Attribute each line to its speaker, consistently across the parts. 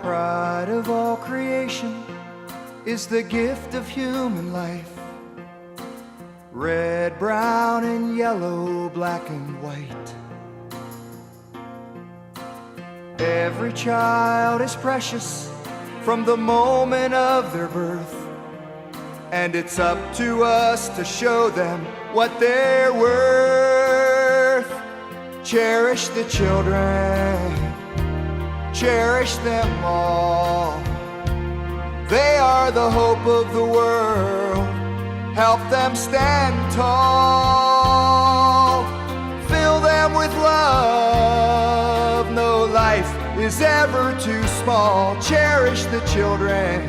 Speaker 1: Pride of all creation is the gift of human life. Red, brown, and yellow, black and white. Every child is precious from the moment of their birth, and it's up to us to show them what they're worth. Cherish the children, cherish them all. They are the hope of the world. Help them stand tall. Fill them with love. No life is ever too small. Cherish the children,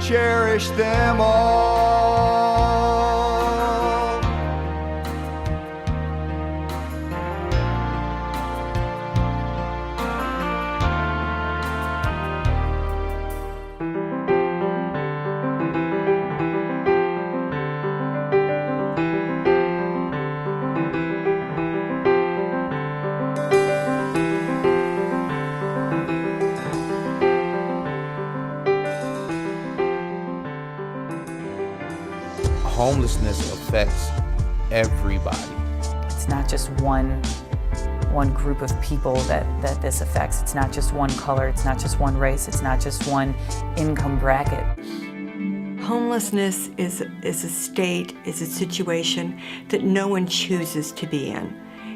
Speaker 1: cherish them all.
Speaker 2: Homelessness affects everybody.
Speaker 3: It's not just one group of people that this affects. It's not just one color, it's not just one race, it's not just one income bracket.
Speaker 4: Homelessness is a state, is a situation that no one chooses to be in.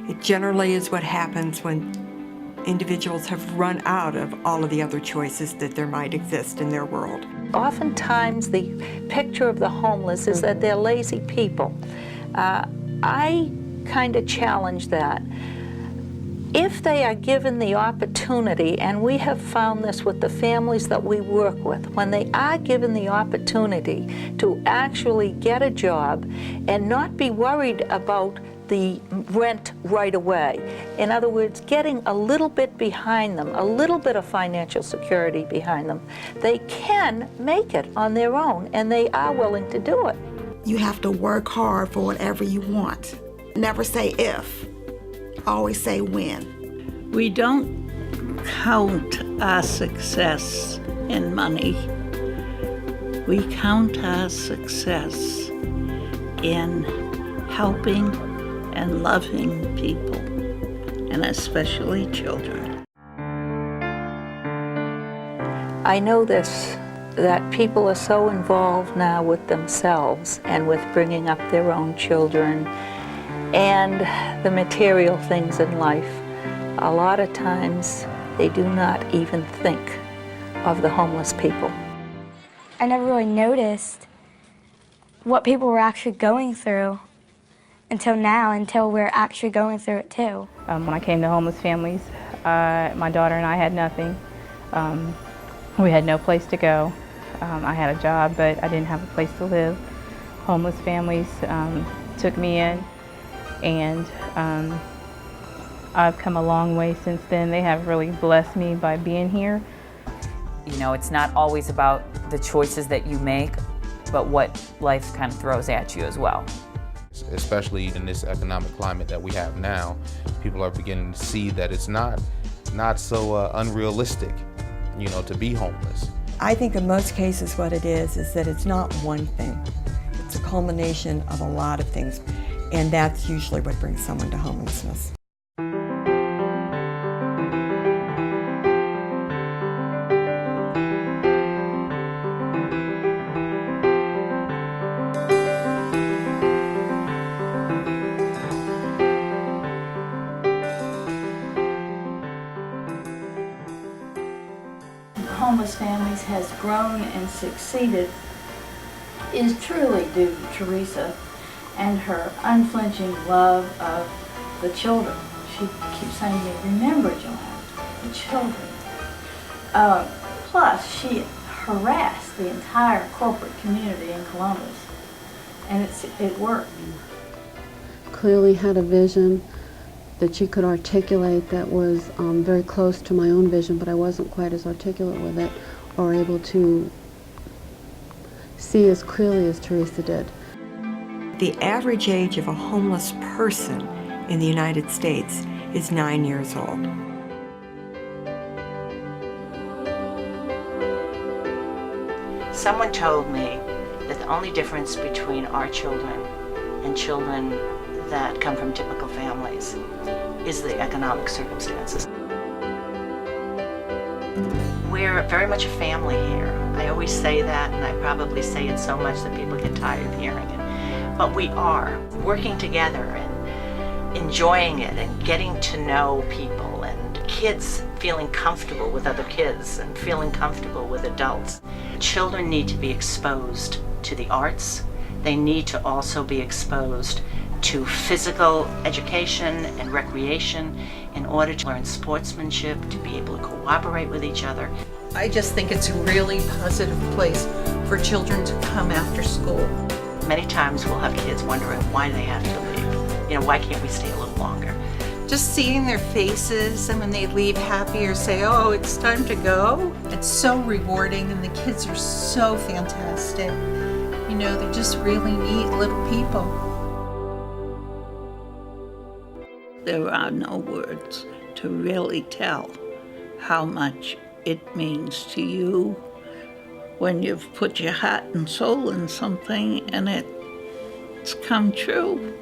Speaker 4: It generally is what happens when individuals have run out of all of the other choices that there might exist in their world.
Speaker 5: Oftentimes the picture of the homeless is that they're lazy people. I kind of challenge that. If they are given the opportunity, and we have found this with the families that we work with, when they are given the opportunity to actually get a job and not be worried about the rent right away. In other words, getting a little bit behind them, a little bit of financial security behind them, they can make it on their own, and they are willing to do it.
Speaker 6: You have to work hard for whatever you want. Never say if, always say when.
Speaker 7: We don't count our success in money. We count our success in helping and loving people, and especially children.
Speaker 5: I know this, that people are so involved now with themselves and with bringing up their own children and the material things in life. A lot of times they do not even think of the homeless people.
Speaker 8: I never really noticed what people were actually going through until now, until we're actually going through it too.
Speaker 9: When I came to homeless families, my daughter and I had nothing. We had no place to go. I had a job, but I didn't have a place to live. Homeless families took me in, and I've come a long way since then. They have really blessed me by being here.
Speaker 3: You know, it's not always about the choices that you make, but what life kind of throws at you as well.
Speaker 2: Especially in this economic climate that we have now, people are beginning to see that it's not so unrealistic, you know, to be homeless.
Speaker 4: I think in most cases what it is that it's not one thing. It's a culmination of a lot of things, and that's usually what brings someone to homelessness.
Speaker 10: Homeless families has grown and succeeded is truly due to Teresa and her unflinching love of the children. She keeps saying to me, "Remember, Joanne, the children." Plus, she harassed the entire corporate community in Columbus, and it worked.
Speaker 11: Clearly had a vision that she could articulate that was very close to my own vision, but I wasn't quite as articulate with it or able to see as clearly as Teresa did.
Speaker 4: The average age of a homeless person in the United States is 9 years old.
Speaker 12: Someone told me that the only difference between our children and children that come from typical families is the economic circumstances. We're very much a family here. I always say that, and I probably say it so much that people get tired of hearing it. But we are working together and enjoying it and getting to know people, and kids feeling comfortable with other kids and feeling comfortable with adults. Children need to be exposed to the arts. They need to also be exposed to physical education and recreation in order to learn sportsmanship, to be able to cooperate with each other.
Speaker 13: I just think it's a really positive place for children to come after school.
Speaker 12: Many times we'll have kids wondering why they have to leave. You know, why can't we stay a little longer?
Speaker 13: Just seeing their faces and when they leave happy or say, oh, it's time to go, it's so rewarding, and the kids are so fantastic. You know, they're just really neat little people.
Speaker 7: There are no words to really tell how much it means to you when you've put your heart and soul in something and it's come true.